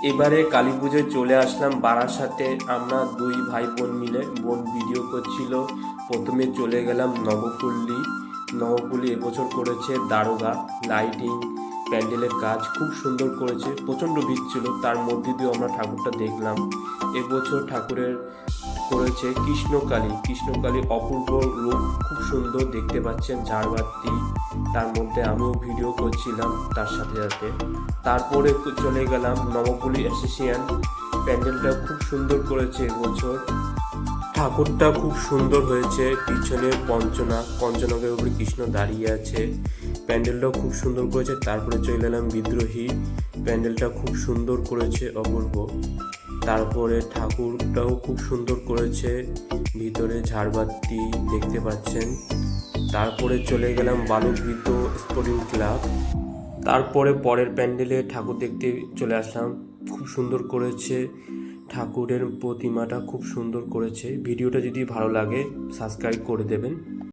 এবারে কালী পুজোয় চলে আসলাম বারাসাতে। আমরা দুই ভাই বোন মিলে, বোন ভিডিও করছিল। প্রথমে চলে গেলাম নবপল্লী। নবপল্লী এবছর করেছে দারোগা, লাইটিং, প্যান্ডেলের কাজ খুব সুন্দর করেছে। প্রচণ্ড ভিড় ছিল, তার মধ্যে দিয়েও আমরা ঠাকুরটা দেখলাম। এবছর ঠাকুরের করেছে কৃষ্ণকালী। কৃষ্ণকালী অপূর্ব রূপ, খুব সুন্দর দেখতে পাচ্ছেন, ঝাড়বাতি। তার মধ্যে আমিও ভিডিও করছিলাম তার সাথে সাথে। তারপরে চলে গেলাম নবপল্লী অ্যাসোসিয়েশন। প্যান্ডেলটা খুব সুন্দর করেছে এবছর। ঠাকুরটা খুব সুন্দর হয়েছে। পিছনে পঞ্চনগের উপরে কৃষ্ণ দাঁড়িয়ে আছে। প্যান্ডেলটাও খুব সুন্দর করেছে। তারপরে চলে এলাম বিদ্রোহী। প্যান্ডেলটা খুব সুন্দর করেছে, অপূর্ব। তারপরে ঠাকুরটাও খুব সুন্দর করেছে, ভিতরে ঝাড়বাতি দেখতে পাচ্ছেন। তারপরে চলে গেলাম বালুরঘাট স্পোর্টিং ক্লাব। তারপরে পরের প্যান্ডেলে ঠাকুর দেখতে চলে আসলাম। খুব সুন্দর করেছে, ঠাকুরের প্রতিমাটা খুব সুন্দর করেছে। ভিডিওটা যদি ভালো লাগে সাবস্ক্রাইব করে দেবেন।